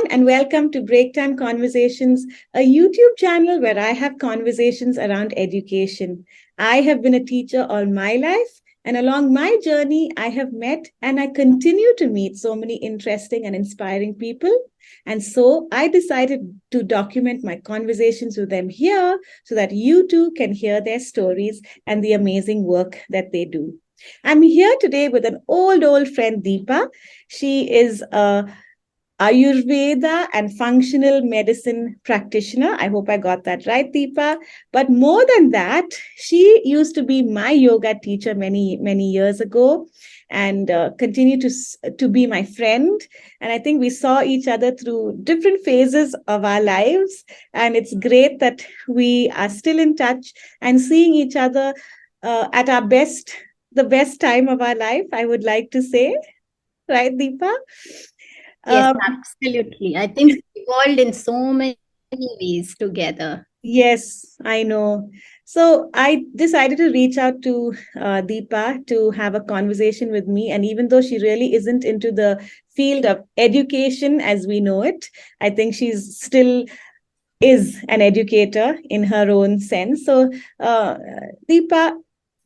and welcome to Break Time Conversations, a YouTube channel where I have conversations around education. I have been a teacher all my life, and along my journey, I have met and I continue to meet so many interesting and inspiring people. And so I decided to document my conversations with them here so that you too can hear their stories and the amazing work that they do. I'm here today with an old friend, Deepa. She is a Ayurveda and functional medicine practitioner. I hope I got that right, Deepa. But more than that, she used to be my yoga teacher many years ago, and continue to be my friend. And I think we saw each other through different phases of our lives. And it's great that we are still in touch and seeing each other at our best, the best time of our life, I would like to say. Right, Deepa? Yes, Um, absolutely. I think we evolved in so many ways together. Yes, I know. So I decided to reach out to Deepa to have a conversation with me. And even though she really isn't into the field of education as we know it, I think she's still is an educator in her own sense. So, Deepa,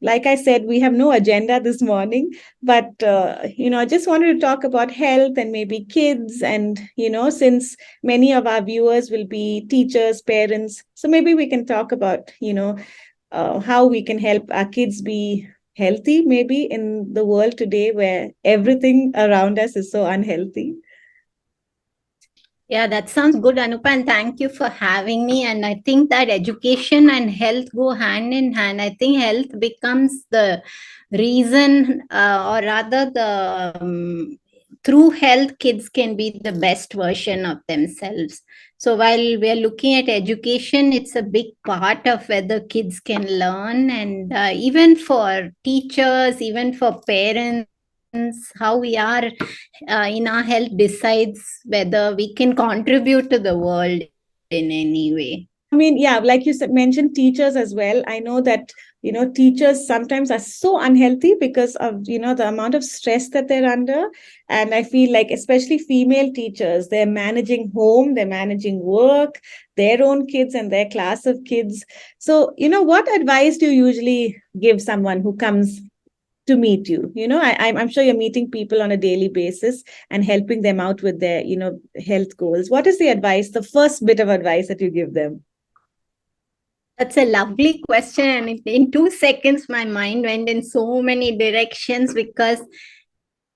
like I said, we have no agenda this morning, but I just wanted to talk about health and maybe kids, and since many of our viewers will be teachers, parents, so maybe we can talk about how we can help our kids be healthy, maybe in the world today where everything around us is so unhealthy. Yeah, that sounds good, Anupa, and thank you for having me. And I think that education and health go hand in hand. I think health becomes the reason, or rather, through health, kids can be the best version of themselves. So while we are looking at education, it's a big part of whether kids can learn, and even for teachers, even for parents, how we are in our health decides whether we can contribute to the world in any way. I mean, yeah, like you said, mentioned teachers as well. I know that, teachers sometimes are so unhealthy because of, the amount of stress that they're under. And I feel like, especially female teachers, they're managing home, they're managing work, their own kids and their class of kids. So, what advice do you usually give someone who comes to meet you? I'm sure you're meeting people on a daily basis and helping them out with their, health goals. What is the advice, the first bit of advice that you give them? That's a lovely question. And in 2 seconds, my mind went in so many directions because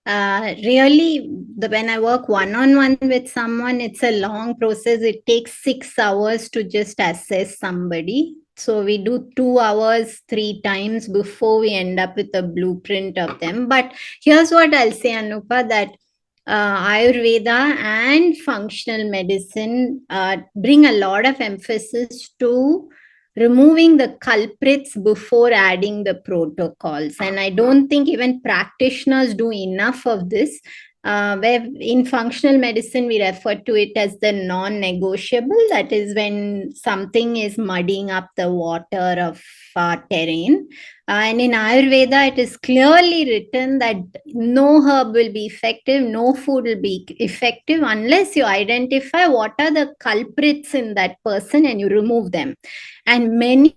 really, when I work one on one with someone, it's a long process. It takes 6 hours to just assess somebody. So we do 2 hours 3 times before we end up with a blueprint of them. But here's what I'll say, Anupa, that Ayurveda and functional medicine bring a lot of emphasis to removing the culprits before adding the protocols. And I don't think even practitioners do enough of this. Where in functional medicine, we refer to it as the non negotiable. That is when something is muddying up the water of terrain. And in Ayurveda, it is clearly written that no herb will be effective, no food will be effective unless you identify what are the culprits in that person and you remove them. And many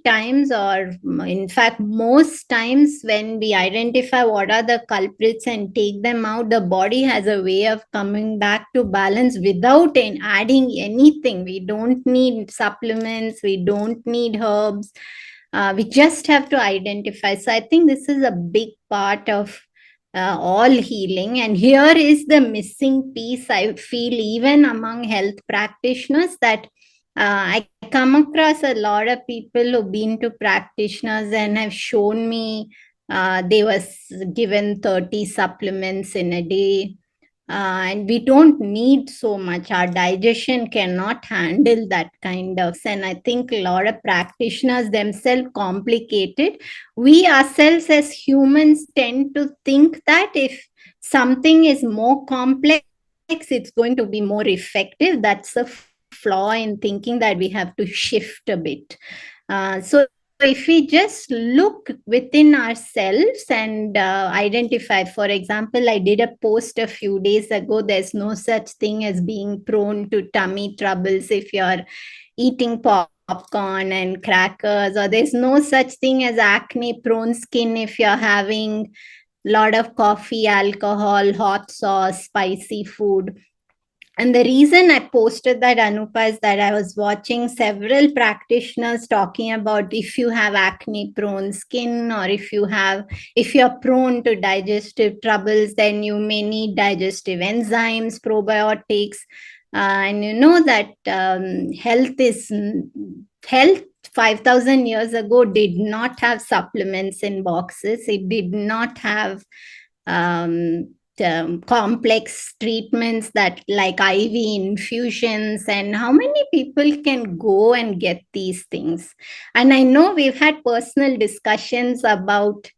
times, or in fact most times, when we identify what are the culprits and take them out, the body has a way of coming back to balance without adding anything. We don't need supplements, we don't need herbs, we just have to identify. So I think this is a big part of all healing. And here is the missing piece, I feel, even among health practitioners, that I come across a lot of people who've been to practitioners and have shown me they was given 30 supplements in a day. And we don't need so much. Our digestion cannot handle that kind of. And I think a lot of practitioners themselves complicate it. We ourselves as humans tend to think that if something is more complex, it's going to be more effective. That's a flaw in thinking that we have to shift a bit. So if we just look within ourselves and identify, for example, I did a post a few days ago, there's no such thing as being prone to tummy troubles if you're eating popcorn and crackers, or there's no such thing as acne prone skin if you're having a lot of coffee, alcohol, hot sauce, spicy food. And the reason I posted that, Anupa, is that I was watching several practitioners talking about if you have acne prone skin, or if you're prone to digestive troubles, then you may need digestive enzymes, probiotics. And you know that health 5,000 years ago did not have supplements in boxes. It did not have um, complex treatments that like IV infusions. And how many people can go and get these things? And I know we've had personal discussions about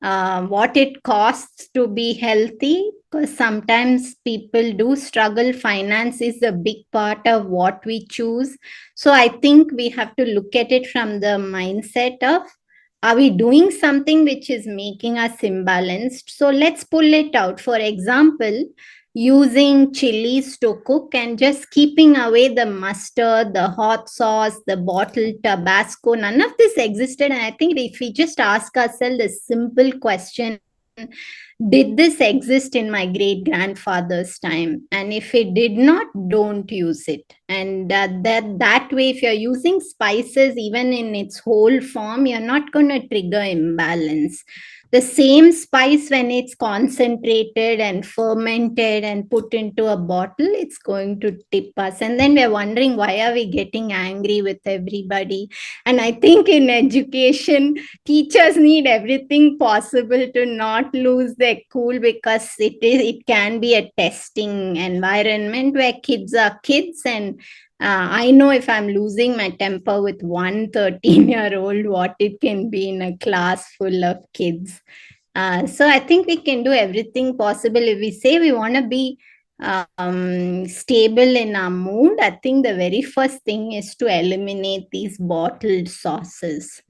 what it costs to be healthy, because sometimes people do struggle. Finance is a big part of what we choose. So I think we have to look at it from the mindset of, are we doing something which is making us imbalanced? So let's pull it out. For example, using chilies to cook and just keeping away the mustard, the hot sauce, the bottled Tabasco. None of this existed. And I think if we just ask ourselves a simple question, did this exist in my great grandfather's time? And if it did not, don't use it. And that way, if you're using spices even in its whole form, you're not going to trigger imbalance. The same spice, when it's concentrated and fermented and put into a bottle, it's going to tip us. And then we're wondering, why are we getting angry with everybody? And I think in education, teachers need everything possible to not lose their cool, because it can be a testing environment where kids are kids. And I know if I'm losing my temper with one 13-year-old, what it can be in a class full of kids. So I think we can do everything possible. If we say we want to be stable in our mood, I think the very first thing is to eliminate these bottled sauces.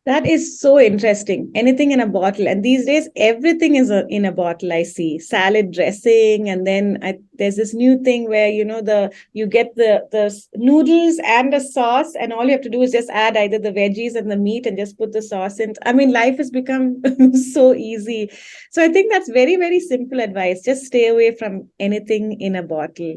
That is so interesting. Anything in a bottle. And these days, everything is in a bottle, I see. Salad dressing. And then there's this new thing where, you get the noodles and a sauce, and all you have to do is just add either the veggies and the meat and just put the sauce in. I mean, life has become so easy. So I think that's very, very simple advice. Just stay away from anything in a bottle.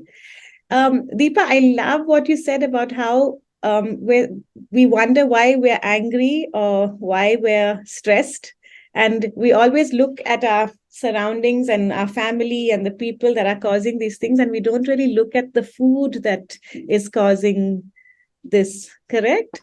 Deepa, I love what you said about how we wonder why we're angry or why we're stressed. And we always look at our surroundings and our family and the people that are causing these things, and we don't really look at the food that is causing this, correct?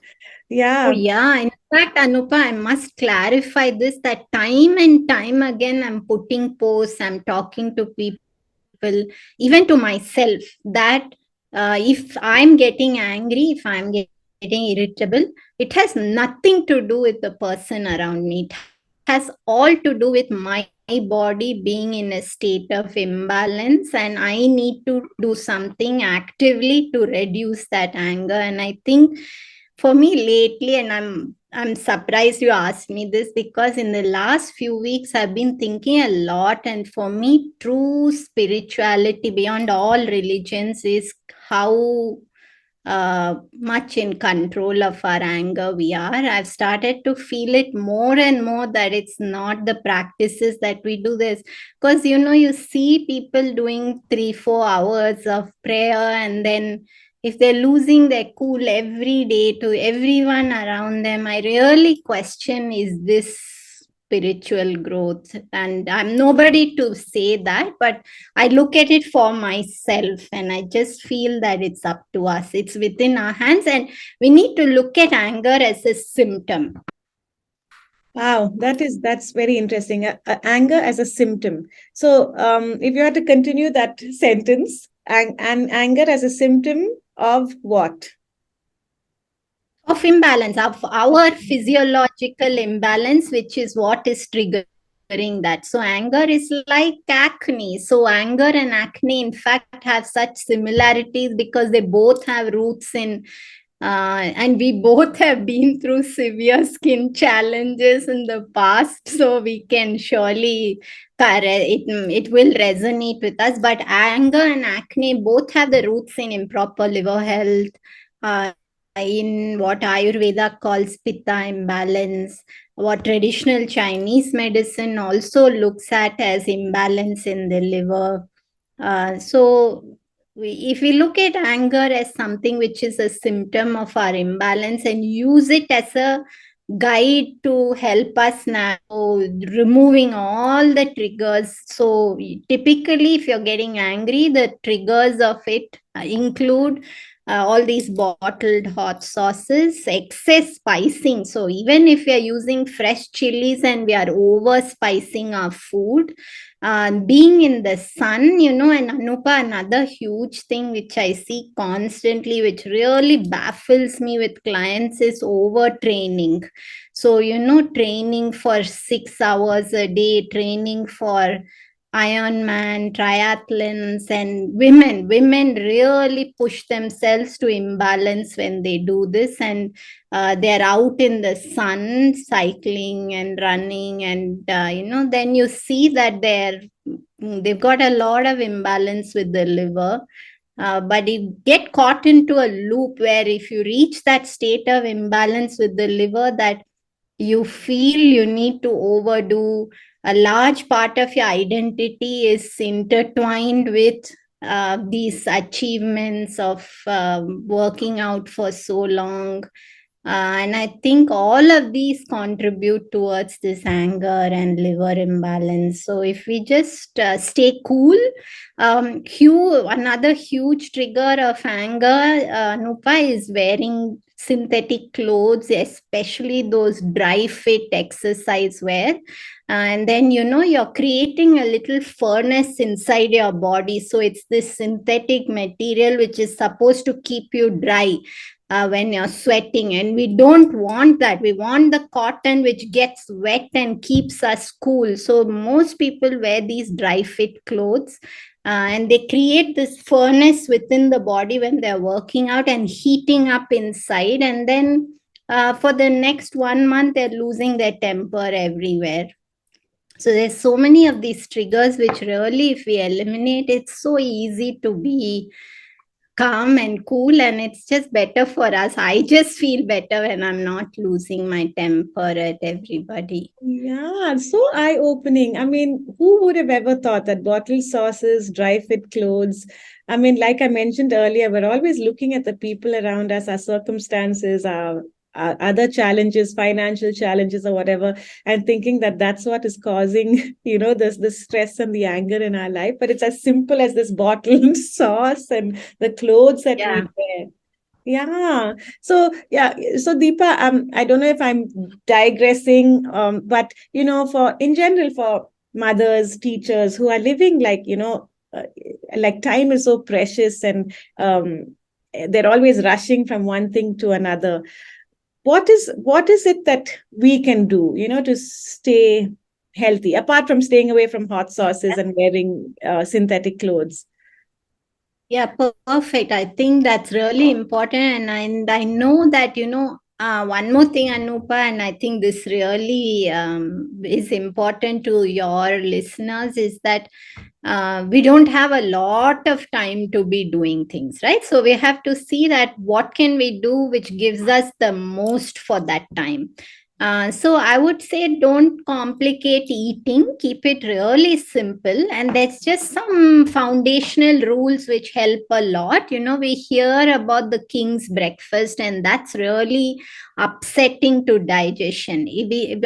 Yeah. Oh, yeah. In fact, Anupa, I must clarify this, that time and time again, I'm putting posts, I'm talking to people, even to myself, that if I'm getting angry, if I'm getting irritable, it has nothing to do with the person around me. It has all to do with my body being in a state of imbalance, and I need to do something actively to reduce that anger. And I think for me lately, and I'm surprised you asked me this, because in the last few weeks I've been thinking a lot. And for me, true spirituality beyond all religions is how much in control of our anger we are. I've started to feel it more and more, that it's not the practices that we do this. Because, you see people doing 3-4 hours of prayer, and then if they're losing their cool every day to everyone around them, I really question, is this spiritual growth? And I'm nobody to say that, but I look at it for myself, and I just feel that it's up to us. It's within our hands, and we need to look at anger as a symptom. Wow, that's very interesting. Anger as a symptom. So, if you had to continue that sentence, and anger as a symptom of what? Of imbalance, of our physiological imbalance, which is what is triggering that. So anger is like acne. So anger and acne, in fact, have such similarities because they both have roots in And we both have been through severe skin challenges in the past, so we can surely it will resonate with us. But anger and acne both have the roots in improper liver health, in what Ayurveda calls pitta imbalance, what traditional Chinese medicine also looks at as imbalance in the liver. So if we look at anger as something which is a symptom of our imbalance and use it as a guide to help us now removing all the triggers. So typically, if you're getting angry, the triggers of it include all these bottled hot sauces, excess spicing. So even if we are using fresh chilies and we are over spicing our food, being in the sun, and Anupa, another huge thing which I see constantly, which really baffles me with clients, is overtraining. So, training for 6 hours a day, training for Ironman, triathlons, and women really push themselves to imbalance when they do this, and they're out in the sun cycling and running, and then you see that they've got a lot of imbalance with the liver. But you get caught into a loop where if you reach that state of imbalance with the liver, that you feel you need to overdo. A large part of your identity is intertwined with these achievements of working out for so long. And I think all of these contribute towards this anger and liver imbalance. So if we just stay cool, another huge trigger of anger, Nupa, is wearing synthetic clothes, especially those dry fit exercise wear. And then, you're creating a little furnace inside your body. So it's this synthetic material which is supposed to keep you dry when you're sweating. And we don't want that. We want the cotton which gets wet and keeps us cool. So most people wear these dry fit clothes. And they create this furnace within the body when they're working out and heating up inside. And then for the next 1 month, they're losing their temper everywhere. So there's so many of these triggers which really, if we eliminate, it's so easy to be calm and cool, and it's just better for us. I just feel better when I'm not losing my temper at everybody. Yeah, so eye-opening. I mean, who would have ever thought that bottled sauces, dry fit clothes? I mean, like I mentioned earlier, we're always looking at the people around us, our circumstances, our other challenges, financial challenges or whatever, and thinking that that's what is causing, the stress and the anger in our life. But it's as simple as this bottled sauce and the clothes that we wear. Yeah. So Deepa, I don't know if I'm digressing, but for in general, for mothers, teachers who are living like time is so precious, and they're always rushing from one thing to another. What is it that we can do, to stay healthy, apart from staying away from hot sauces and wearing synthetic clothes? Yeah, perfect. I think that's really important. And I know that, one more thing, Anupa, and I think this really is important to your listeners, is that we don't have a lot of time to be doing things, right? So we have to see that what can we do which gives us the most for that time. So I would say don't complicate eating, keep it really simple. And there's just some foundational rules which help a lot. We hear about the king's breakfast, and that's really upsetting to digestion.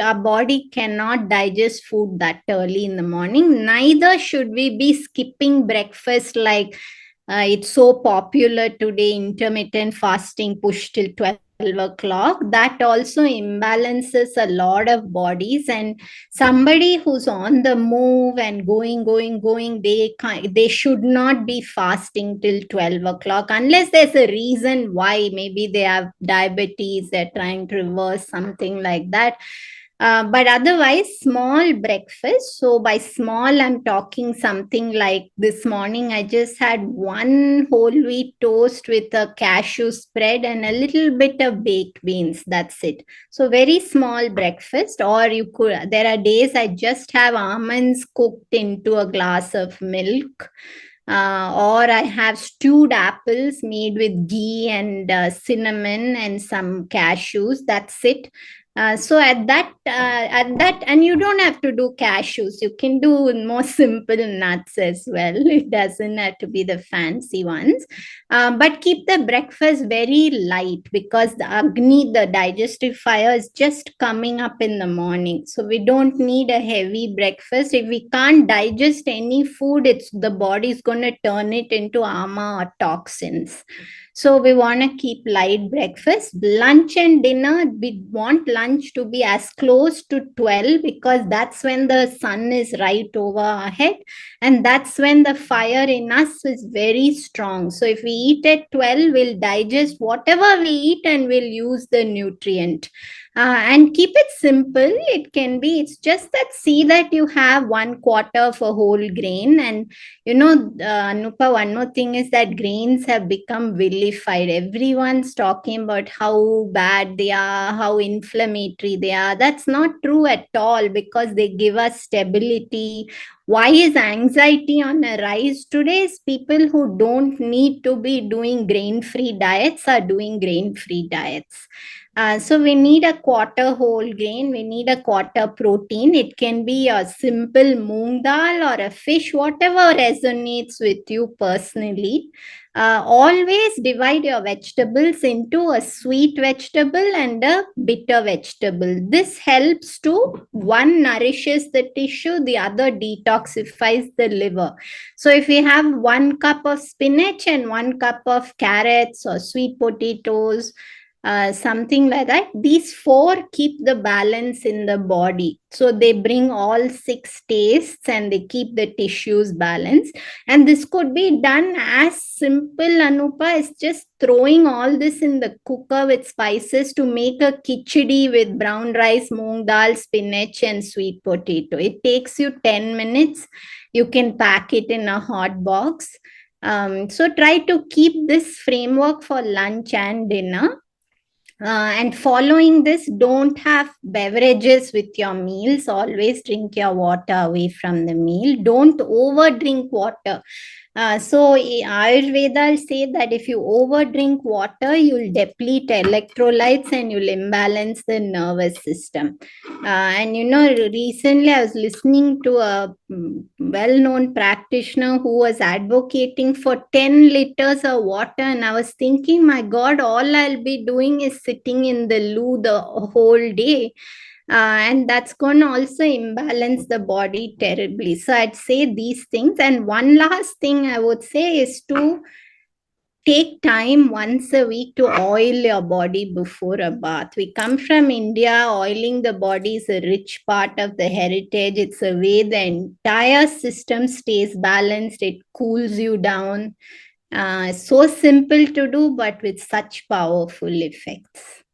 Our body cannot digest food that early in the morning. Neither should we be skipping breakfast like it's so popular today, intermittent fasting pushed till 12 o'clock. That also imbalances a lot of bodies. And somebody who's on the move and going, they should not be fasting till 12 o'clock unless there's a reason why. Maybe they have diabetes, they're trying to reverse something like that. But otherwise, small breakfast. So by small, I'm talking something like this morning, I just had one whole wheat toast with a cashew spread and a little bit of baked beans. That's it. So very small breakfast. Or you could, there are days I just have almonds cooked into a glass of milk. Or I have stewed apples made with ghee and cinnamon and some cashews. That's it. So and you don't have to do cashews. You can do more simple nuts as well. It doesn't have to be the fancy ones. But keep the breakfast very light, because the Agni, the digestive fire, is just coming up in the morning. So we don't need a heavy breakfast. If we can't digest any food, it's the body is going to turn it into ama or toxins. So we want to keep light breakfast. Lunch and dinner, we want lunch to be as close to 12, because that's when the sun is right over our head. And that's when the fire in us is very strong. So if we eat at 12, we'll digest whatever we eat and we'll use the nutrient. And keep it simple. It can be, it's just that, see that you have 1/4 of a whole grain. And Anupa, one more thing is that grains have become vilified. Everyone's talking about how bad they are, how inflammatory they are. That's not true at all, because they give us stability. Why is anxiety on a rise today? Is people who don't need to be doing grain-free diets are doing grain-free diets. So we need a 1/4 whole grain, we need a 1/4 protein. It can be a simple moong dal or a fish, whatever resonates with you personally. Always divide your vegetables into a sweet vegetable and a bitter vegetable. This helps to, one nourishes the tissue, the other detoxifies the liver. So if we have 1 cup of spinach and 1 cup of carrots or sweet potatoes, something like that, these 4 keep the balance in the body. So they bring all 6 tastes and they keep the tissues balanced. And this could be done as simple, Anupa, as just throwing all this in the cooker with spices to make a khichdi with brown rice, moong dal, spinach and sweet potato. It takes you 10 minutes. You can pack it in a hot box. So try to keep this framework for lunch and dinner. And following this, don't have beverages with your meals. Always drink your water away from the meal. Don't over drink water. So Ayurveda say that if you over drink water, you'll deplete electrolytes and you'll imbalance the nervous system. And recently I was listening to a well-known practitioner who was advocating for 10 liters of water, and I was thinking, my God, all I'll be doing is sitting in the loo the whole day. And that's going to also imbalance the body terribly. So I'd say these things. And one last thing I would say is to take time once a week to oil your body before a bath. We come from India. Oiling the body is a rich part of the heritage. It's a way the entire system stays balanced. It cools you down. So simple to do, but with such powerful effects.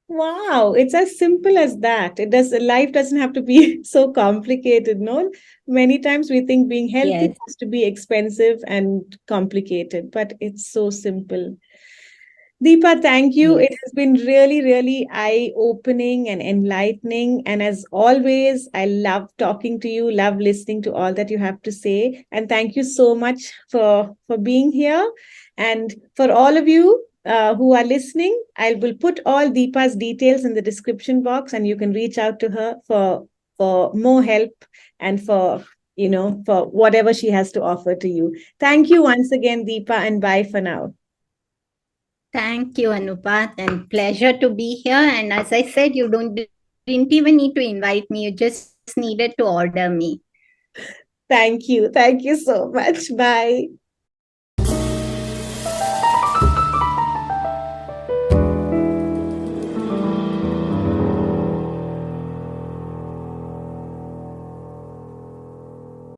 Wow, it's as simple as that. Life doesn't have to be so complicated, no? Many times we think being healthy Yes. has to be expensive and complicated, but it's so simple. Deepa, thank you. Yes. It has been really, really eye-opening and enlightening. And as always, I love talking to you, love listening to all that you have to say. And thank you so much for being here. And for all of you who are listening, I will put all Deepa's details in the description box, and you can reach out to her for more help and for whatever she has to offer to you. Thank you once again, Deepa, and bye for now. Thank you, Anupa, and pleasure to be here. And as I said, you didn't even need to invite me. You just needed to order me. Thank you. Thank you so much. Bye.